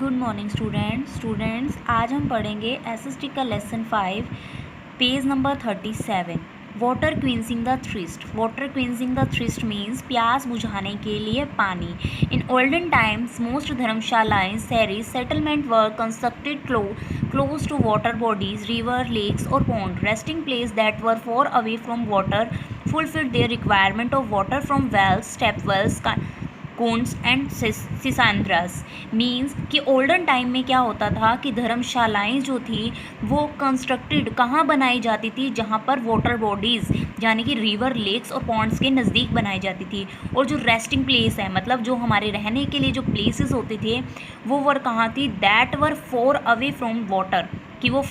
Good morning students आज हम पढ़ेंगे एसएसटी का lesson 5 page number 37 water quenching the thirst. Water quenching the thirst means प्यास बुझाने के लिए पानी। इन ओल्डन टाइम्स मोस्ट धर्मशालाएं सेरीज settlement were constructed close to water bodies, river, lakes or pond. Resting place that were far away from water fulfilled their requirement of water from wells, step wells, कोन्स and सिसांद्रास। Means कि olden time में क्या होता था कि धर्मशालाएं जो थी वो कंस्ट्रक्टेड कहाँ बनाई जाती थी, जहाँ पर वाटर बॉडीज़ यानी कि रिवर, लेक्स और पॉन्ड्स के नज़दीक बनाई जाती थी। और जो रेस्टिंग प्लेस है मतलब जो हमारे रहने के लिए जो प्लेसेस होते थे वो वर कहाँ थी, that were four away from water, कि वो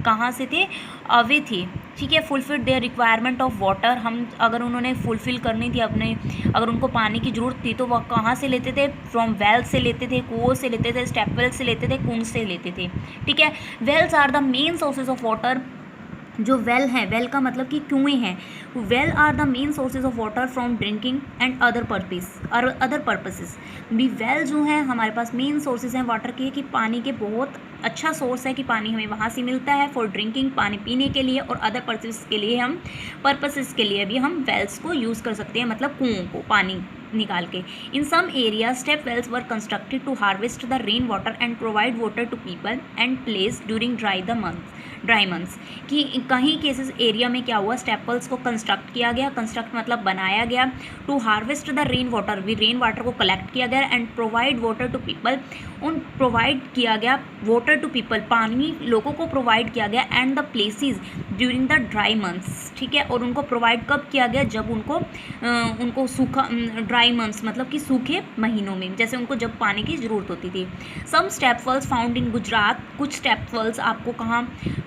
कहाँ से थे, अवे थे। ठीक है, fulfil their requirement of water. हम अगर उन्होंने फुलफ़िल करनी थी अपने, अगर उनको पानी की ज़रूरत थी तो वह कहाँ से लेते थे, फ्रॉम वेल से लेते थे, कुओं से लेते थे, स्टेप वेल से लेते थे, कुंड से लेते थे। ठीक है, wells are the main sources of water. जो वेल हैं, वेल का मतलब कि कुएँ हैं, well are the main sources of water from drinking and other purposes भी। वेल जो है हमारे पास मेन सोर्सेज हैं वाटर के, कि पानी के बहुत अच्छा सोर्स है कि पानी हमें वहाँ से मिलता है फॉर ड्रिंकिंग, पानी पीने के लिए, और अदर पर्पसेस के लिए भी हम वेल्स को यूज़ कर सकते हैं, मतलब कुओं को पानी निकाल के। In some area step wells were constructed to harvest the rain water and provide water to people and place during dry months. कि कहीं केसेस एरिया में क्या हुआ, स्टेप वेल्स को कंस्ट्रक्ट किया गया, कंस्ट्रक्ट मतलब बनाया गया, to harvest the rain water, भी रेन वाटर को कलेक्ट किया गया, and provide water to people, उन प्रोवाइड किया गया वाटर टू पीपल, पानी लोगों को प्रोवाइड किया गया, and the places during the dry months. ठीक है, और उनको प्रोवाइड कब किया गया, जब उनको सूखा ड्राई मंथ्स मतलब कि सूखे महीनों में, जैसे उनको जब पानी की ज़रूरत होती थी। Some step wells found in Gujarat, कुछ स्टेप वेल्स आपको कहाँ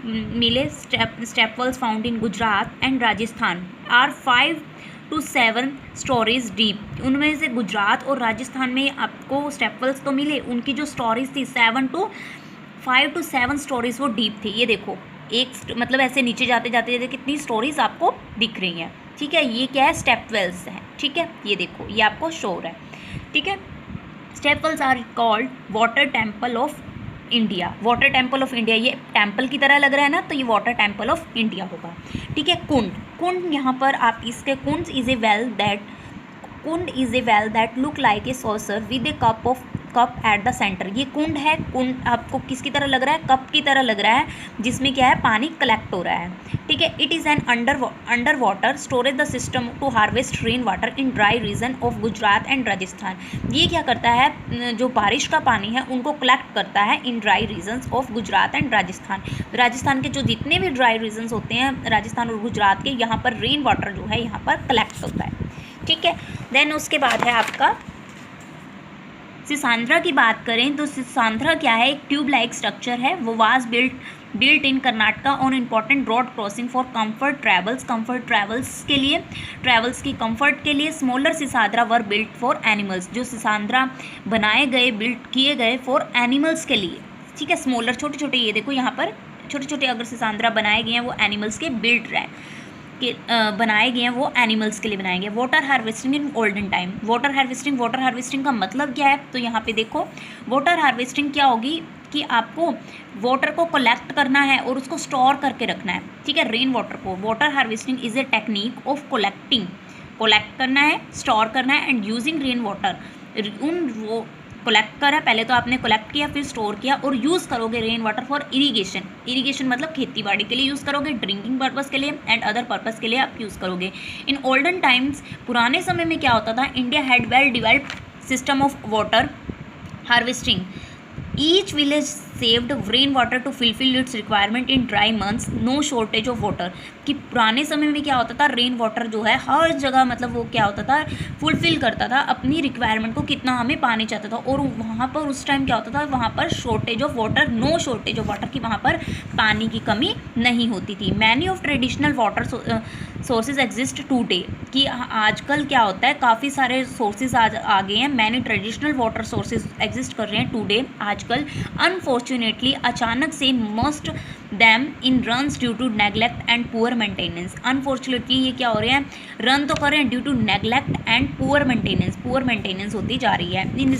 मिले, step wells found in Gujarat and Rajasthan are 5 to 7 stories deep. उनमें से गुजरात और राजस्थान में आपको स्टेप वेल्स तो मिले, उनकी जो स्टोरीज थी 5 to 7 स्टोरीज वो डीप थी। ये देखो एक मतलब ऐसे नीचे जाते जाते कितनी स्टोरीज आपको दिख रही हैं। ठीक है, ये क्या है, स्टेप वेल्स हैं। ठीक है, ये देखो ये आपको शो है। ठीक है, step wells are called water temple of India. Water temple of India, ये टेम्पल की तरह लग रहा है ना, तो ये वाटर टेम्पल ऑफ इंडिया होगा। ठीक है, कुंड यहाँ पर आप इसके kund is a well that look like a saucer with a cup at the centre. ये कुंड है, कुंड आपको किसकी तरह लग रहा है, कप की तरह लग रहा है, जिसमें क्या है, पानी कलेक्ट हो रहा है। ठीक है, it is an under water storage the system to harvest rain water in dry region of Gujarat and Rajasthan. ये क्या करता है, जो बारिश का पानी है उनको कलेक्ट करता है in dry regions of Gujarat and Rajasthan. Rajasthan के जो जितने भी ड्राई रीजन्स होते हैं, राजस्थान और गुजरात के, यहाँ पर रेन वाटर जो है यहाँ पर कलेक्ट होता है। ठीक है, देन उसके बाद है आपका सिसांद्रा की बात करें तो सिसांद्रा क्या है, एक ट्यूब लाइक स्ट्रक्चर है। वो was built in Karnataka on important road crossing for comfort travels के लिए, ट्रैवल्स की कंफर्ट के लिए। स्मॉलर सिसांद्रा वर बिल्ट फॉर एनिमल्स, जो सिसांद्रा बनाए गए, बिल्ट किए गए फॉर एनिमल्स के लिए। ठीक है, स्मॉलर छोटे छोटे, ये देखो यहाँ पर छोटे छोटे अगर सिसांद्रा बनाए गए हैं वो एनिमल्स के बिल्ट रहे के बनाए गए हैं, वो एनिमल्स के लिए बनाए गए। Water harvesting in olden time. Water harvesting का मतलब क्या है, तो यहाँ पे देखो वाटर हार्वेस्टिंग क्या होगी कि आपको वाटर को कलेक्ट करना है और उसको स्टोर करके रखना है। ठीक है, रेन वाटर को। Water harvesting is a technique of collect करना है, स्टोर करना है, एंड यूजिंग रेन वाटर। वो कलेक्ट करा, पहले तो आपने कलेक्ट किया, फिर स्टोर किया, और यूज़ करोगे रेन वाटर फॉर इरीगेशन मतलब खेती बाड़ी के लिए यूज़ करोगे, ड्रिंकिंग पर्पज़ के लिए एंड अदर पर्पज़ के लिए आप यूज़ करोगे। इन ओल्डन टाइम्स, पुराने समय में क्या होता था, India had well developed system of water harvesting. Each village saved rain water to fulfil its requirement in dry months, no shortage of water. कि पुराने समय में क्या होता था, रेन वाटर जो है हर जगह मतलब वो क्या होता था, फुलफिल करता था अपनी रिक्वायरमेंट को, कितना हमें पानी चाहता था। और वहाँ पर उस टाइम क्या होता था, वहाँ पर shortage of water, no shortage of water, की वहाँ पर पानी की कमी नहीं होती थी। Many of traditional water sources exist today. कि आजकल क्या होता है, काफ़ी सारे सोर्सेज आ गए हैं, many traditional water sources exist कर रहे हैं टूडे आजकल। अनफॉर्चुनेट अनफॉर्चुनेटली अचानक से most them in runs due to neglect and poor maintenance। Unfortunately ये क्या हो रहे हैं, रन तो कर रहे हैं due to neglect and poor maintenance होती जा रही है। इन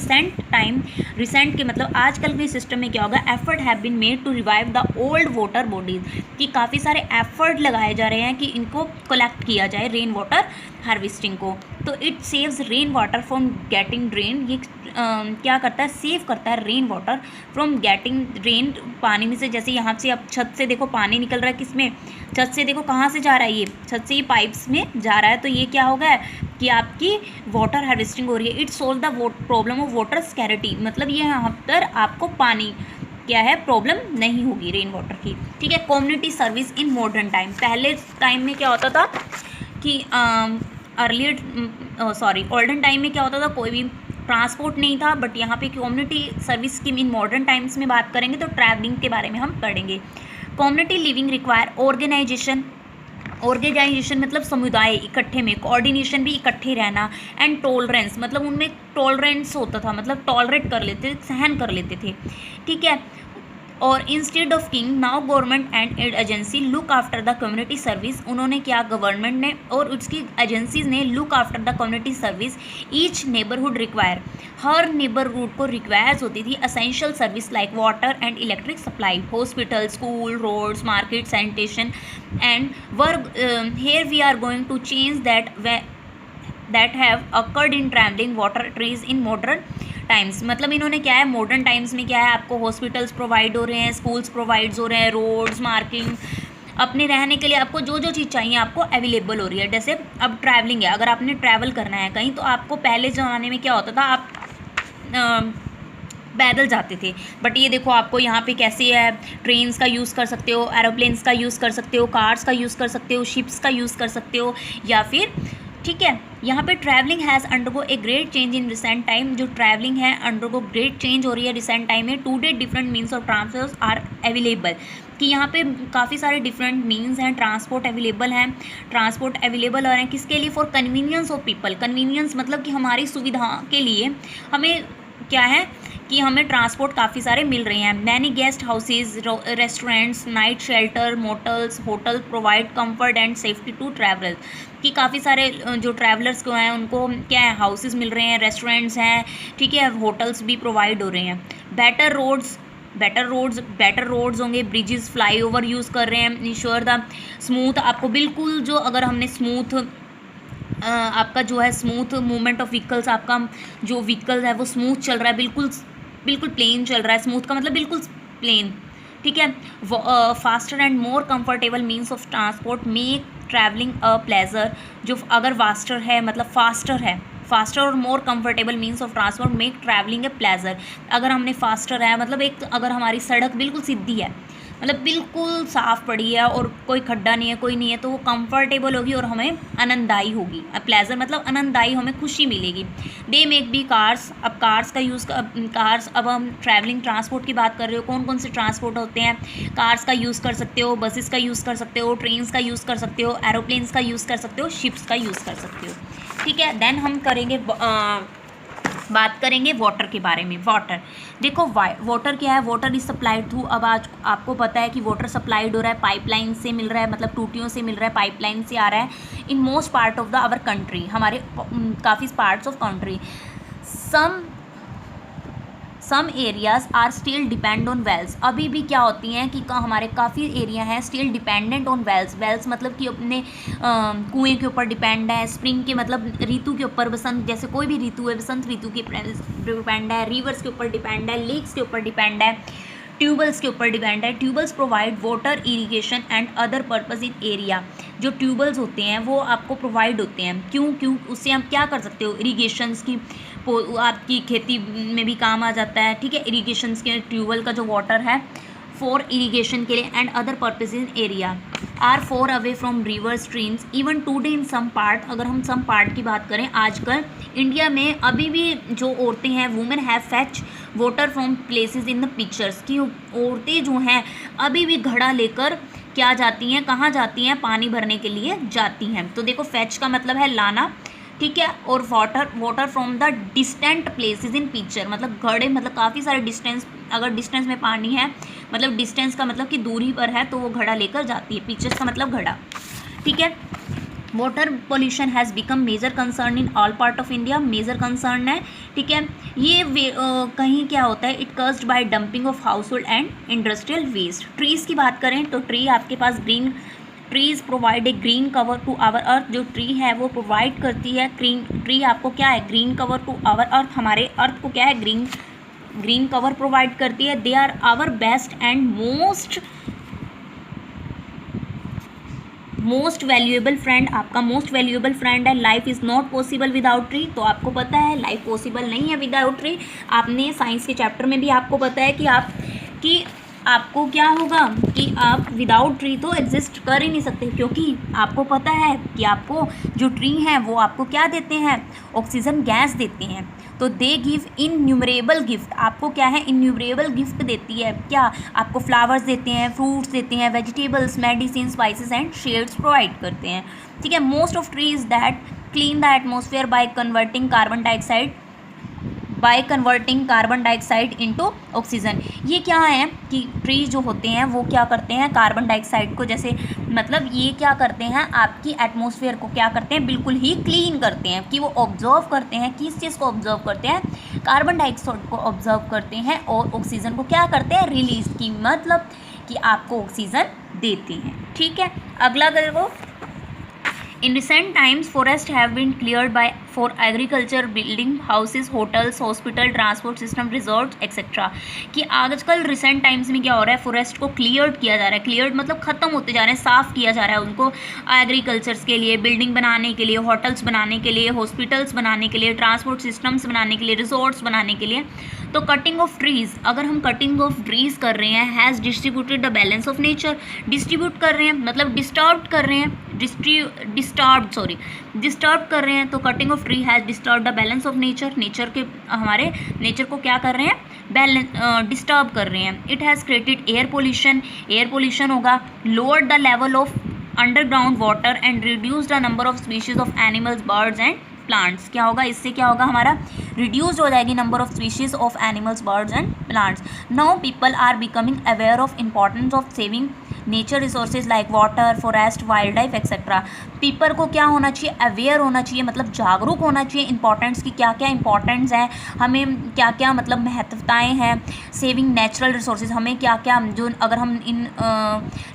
रिसेंट के मतलब आजकल के सिस्टम में क्या होगा, effort have been made to revive the old water bodies, कि काफ़ी सारे एफर्ट लगाए जा रहे हैं कि इनको कलेक्ट किया जाए रेन वाटर हार्वेस्टिंग को। तो it saves rain water from getting drain, ये क्या करता है, सेव करता है rain water from getting drain, पानी में से, जैसे यहाँ से अब छत से देखो पानी निकल रहा है, किसमें, छत से देखो कहाँ से जा रहा है, ये छत से ये पाइप्स में जा रहा है। तो ये क्या होगा कि आपकी वाटर हार्वेस्टिंग हो रही है। It solve the problem of water scarcity, मतलब ये यहाँ पर आपको पानी क्या है, प्रॉब्लम नहीं होगी रेन वाटर की। ठीक है। Community service in modern time, पहले टाइम में क्या होता था कि ओल्डन टाइम में क्या होता था, कोई भी ट्रांसपोर्ट नहीं था, बट यहाँ पे community service scheme in modern times में बात करेंगे तो ट्रैवलिंग के बारे में हम पढ़ेंगे। कम्युनिटी लिविंग रिक्वायर ऑर्गेनाइजेशन मतलब समुदाय इकट्ठे में, कोऑर्डिनेशन भी इकट्ठे रहना, एंड टॉलरेंस मतलब उनमें टॉलरेंस होता था, मतलब टॉलरेट कर लेते, सहन कर लेते थे। ठीक है। और instead of king now government and aid agency look after the community service, उन्होंने क्या, गवर्नमेंट ने और उसकी एजेंसीज ने look after the community service. Each neighbourhood require, हर नेबरहुड को रिक्वायर्स होती थी essential service like water and electric supply, hospital, school, roads, market, sanitation and work. Here we are going to change that have occurred in travelling water trees in modern times, मतलब इन्होंने क्या है, modern times में क्या है, आपको hospitals provide हो रहे हैं, स्कूल्स प्रोवाइड्स हो रहे हैं, रोड्स, मार्किंग, अपने रहने के लिए आपको जो जो चीज़ चाहिए आपको अवेलेबल हो रही है। जैसे अब ट्रैवलिंग है, अगर आपने ट्रैवल करना है कहीं, तो आपको पहले ज़माने में क्या होता था, आप पैदल जाते थे, बट ये देखो आपको यहाँ पे कैसे है, ट्रेन्स का यूज़ कर सकते हो, एरोप्लेन्स का यूज़ कर सकते हो, कार्स का यूज़ कर सकते हो, शिप्स का यूज़ कर सकते हो, या फिर ठीक है। यहाँ पे travelling has undergo a great change in recent time, जो ट्रैवलिंग है अंडरगो ग्रेट चेंज हो रही है रिसेंट टाइम में। Today different means of transport are available, कि यहाँ पे काफ़ी सारे डिफरेंट मीन्स हैं, ट्रांसपोर्ट अवेलेबल हैं, ट्रांसपोर्ट अवेलेबल हो रहे हैं किसके लिए, for convenience of people. Convenience मतलब कि हमारी सुविधा के लिए हमें क्या है कि हमें ट्रांसपोर्ट काफ़ी सारे मिल रहे हैं। Many guest houses, restaurants, night shelter, motels, hotel provide comfort and safety to travellers, कि काफ़ी सारे जो ट्रैवलर्स को हैं उनको क्या है, हाउसेज मिल रहे हैं, रेस्टोरेंट्स हैं, ठीक है, होटल्स भी प्रोवाइड हो रहे हैं। बेटर रोड्स होंगे, ब्रिजेस, फ्लाईओवर यूज़ कर रहे हैं, इंश्योर द स्मूथ, आपको बिल्कुल जो अगर हमने स्मूथ आपका जो है स्मूथ मूवमेंट ऑफ व्हीकल्स, आपका जो व्हीकल है वो स्मूथ चल रहा है, बिल्कुल प्लेन चल रहा है, स्मूथ का मतलब बिल्कुल प्लेन। ठीक है। Faster and more comfortable means of transport make travelling a pleasure, जो अगर फास्टर है मतलब फास्टर और more comfortable means of transport make travelling a pleasure. अगर हमने फास्टर है मतलब एक, अगर हमारी सड़क बिल्कुल सीधी है, मतलब बिल्कुल साफ़ पड़ी है और कोई खड्डा नहीं है, कोई नहीं है, तो वो कंफर्टेबल होगी और हमें आनंददायी होगी। प्लेजर मतलब आनंददायी, हमें खुशी मिलेगी। दे मेक बी कार्स, अब कार्स का यूज़, कार्स, अब हम ट्रैवलिंग ट्रांसपोर्ट की बात कर रहे हो, कौन कौन से ट्रांसपोर्ट होते हैं, कार्स का यूज़ कर सकते हो, बसेस का यूज़ कर सकते हो, ट्रेन्स का यूज़ कर सकते हो, एरोप्लेन्स का यूज़ कर सकते हो, शिप्स का यूज़ कर सकते हो। ठीक है। देन हम करेंगे बात करेंगे वाटर के बारे में। वाटर देखो, वाटर क्या है, वाटर इज सप्लाइड थ्रू, अब आज आपको पता है कि वाटर सप्लाइड हो रहा है, पाइपलाइन से मिल रहा है, मतलब टूटियों से मिल रहा है, पाइपलाइन से आ रहा है in most part of the our country, हमारे काफ़ी parts of country. Some areas are still depend on wells, अभी भी क्या होती हैं कि हमारे काफ़ी एरिया हैं स्टिल डिपेंडेंट ऑन वेल्स मतलब कि अपने कुएं के ऊपर डिपेंड है, स्प्रिंग के मतलब ऋतु के ऊपर, बसंत जैसे कोई भी ऋतु है, बसंत ऋतु के डिपेंड है, रिवर्स के ऊपर डिपेंड है, लेक्स के ऊपर डिपेंड है, ट्यूबल्स के ऊपर डिपेंड है। Tubules provide water irrigation and other purpose in area, जो ट्यूबल्स होते हैं वो आपको प्रोवाइड होते हैं, क्यों उससे हम क्या कर सकते हो, इरीगेशंस की, आपकी खेती में भी काम आ जाता है। ठीक है। इरीगेशंस के ट्यूबवेल का जो वाटर है फॉर इरीगेशन के लिए and other purpose in area are far away from river streams even today in some part. अगर हम सम पार्ट की बात करें, आजकल इंडिया में अभी भी जो औरतें हैं, women have fetch water from places in the pictures, की औरतें जो हैं अभी भी घड़ा लेकर क्या जाती हैं, कहाँ जाती हैं, पानी भरने के लिए जाती हैं। तो देखो, फैच का मतलब है लाना, ठीक है। और water from the distant places in picture, मतलब घड़े मतलब काफ़ी सारे डिस्टेंस, अगर डिस्टेंस में पानी है मतलब डिस्टेंस का मतलब कि दूरी पर है तो वो घड़ा लेकर जाती है, पिक्चर्स का मतलब घड़ा, ठीक है। Water pollution has become major concern in all part of India, major concern है, ठीक है। ये कहीं क्या होता है, it caused by dumping of household and industrial waste. Trees की बात करें तो ट्री आपके पास green, trees provide a green cover to our earth, जो ट्री है वो प्रोवाइड करती है ग्रीन, ट्री आपको क्या है, green cover to our earth, हमारे अर्थ को क्या है, ग्रीन कवर प्रोवाइड करती है। They are our best and most valuable friend, आपका मोस्ट वैल्यूएबल फ्रेंड है। Life is not possible without tree, तो आपको पता है लाइफ पॉसिबल नहीं है विदाउट ट्री। आपने साइंस के चैप्टर में भी आपको पता है कि आपको क्या होगा कि आप विदाउट ट्री तो एग्जिस्ट कर ही नहीं सकते, क्योंकि आपको पता है कि आपको जो ट्री हैं वो आपको क्या देते हैं, ऑक्सीजन गैस देते हैं। तो दे गिव इनन्यूमरेबल गिफ्ट, आपको क्या है, इनन्यूमरेबल गिफ्ट देती है, क्या आपको फ्लावर्स देते हैं, फ्रूट्स देते हैं, vegetables, medicine, spices and shades provide करते हैं, ठीक है। Most of trees that clean the atmosphere by converting carbon dioxide into oxygen. ये क्या है कि ट्री जो होते हैं वो क्या करते हैं, कार्बन डाइऑक्साइड को, जैसे मतलब ये क्या करते हैं, आपकी एटमॉस्फेयर को क्या करते हैं, बिल्कुल ही क्लीन करते हैं, कि वो ऑब्जर्व करते हैं, किस चीज़ को ऑब्जर्व करते हैं, कार्बन डाइऑक्साइड को ऑब्जर्व करते हैं, और ऑक्सीजन को क्या करते हैं, रिलीज, की मतलब कि आपको ऑक्सीजन देते हैं, ठीक है। अगला देखो, In recent times, forests have been cleared for agriculture, building houses, hotels, hospital, transport system, resorts, etc. कि आजकल रिसेंट टाइम्स में क्या हो रहा है, फॉरेस्ट को क्लियर्ड किया जा रहा है, क्लियर्ड मतलब ख़त्म होते जा रहे हैं, साफ़ किया जा रहा है उनको, एग्रीकल्चर्स के लिए, बिल्डिंग बनाने के लिए, होटल्स बनाने के लिए, हॉस्पिटल्स बनाने के लिए, ट्रांसपोर्ट सिस्टम्स बनाने के लिए, रिजॉर्ट्स बनाने के लिए। तो कटिंग ऑफ ट्रीज़, अगर हम कटिंग ऑफ ट्रीज़ कर रहे हैं, has distributed the balance of nature, distribute कर रहे हैं मतलब डिस्टर्ब कर रहे हैं, डिस्टर्ब कर रहे हैं, तो cutting of tree has disturb the balance of nature, हमारे नेचर को क्या कर रहे हैं, डिस्टर्ब कर रहे हैं। It has created air pollution होगा, lower the level of underground water and reduce the number of species of animals, birds and plants. क्या होगा, इससे क्या होगा, हमारा रिड्यूस हो जाएगी number of species of animals, birds and plants. Now people are becoming aware of importance of saving nature resources like water, forest, wild life etcetera. People को क्या होना चाहिए, अवेयर होना चाहिए, मतलब जागरूक होना चाहिए इंपॉर्टेंस की, क्या क्या इंपॉर्टेंस है, हमें क्या क्या मतलब महत्वताएं हैं, सेविंग नेचुरल रिसोर्सेज, हमें क्या क्या, जो अगर हम इन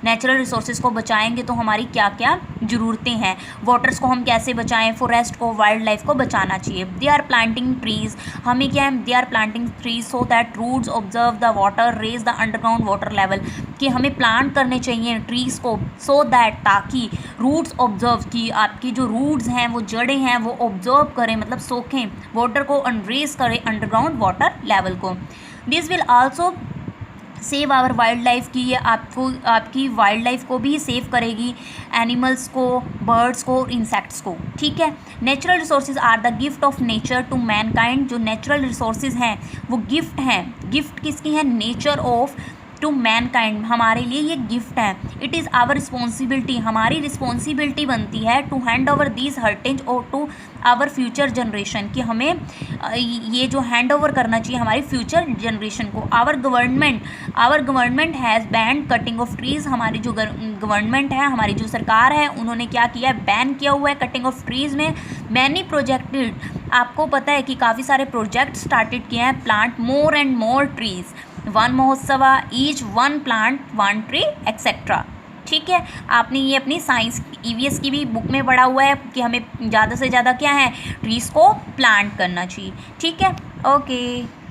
नेचुरल रिसोर्सेज को बचाएंगे तो हमारी क्या क्या ज़रूरतें हैं, वाटर्स को हम कैसे बचाएं, फॉरेस्ट को, वाइल्ड लाइफ को बचाना चाहिए। दे आर प्लांटिंग ट्रीज़, हमें क्या है, they are planting trees so that roots observe the water, raise the underground water level, कि हमें प्लांट करने चाहिए ट्रीज़ को, सो दैट, ताकि रूट्स ऑब्जर्व, की आपकी जो रूट्स हैं वो जड़ें हैं वो ऑब्जर्व करें, मतलब सोखें वाटर को, रेज करें अंडरग्राउंड वाटर लेवल को। This will also save our wildlife, की ये आपकी वाइल्ड लाइफ को भी सेव करेगी, एनिमल्स को, बर्ड्स को, इंसेक्ट्स को, ठीक है। Natural resources are the gift of nature to mankind, जो नेचुरल रिसोर्सेज हैं वो गिफ्ट हैं, गिफ्ट किसकी है, नेचर ऑफ टू मैनकाइंड, हमारे लिए ये गिफ्ट है। इट इज़ आवर रिस्पॉन्सिबिलिटी, हमारी रिस्पॉन्सिबिलिटी बनती है to hand over these heritage और टू आवर फ्यूचर जनरेशन, कि हमें ये जो हैंड ओवर करना चाहिए हमारी फ्यूचर जनरेशन को। Our government has banned cutting of trees, हमारी जो गवर्नमेंट है, हमारी जो सरकार है, उन्होंने क्या किया है, बैन किया हुआ है कटिंग ऑफ ट्रीज़ में। मैनी प्रोजेक्टेड, आपको पता है कि काफ़ी सारे प्रोजेक्ट स्टार्टेड किए हैं, plant more and more trees, Van Mahotsava, each one plant one tree etcetera, ठीक है। आपने ये अपनी साइंस EVS की भी बुक में पढ़ा हुआ है कि हमें ज़्यादा से ज़्यादा क्या है, ट्रीज़ को प्लांट करना चाहिए, ठीक है। ओके।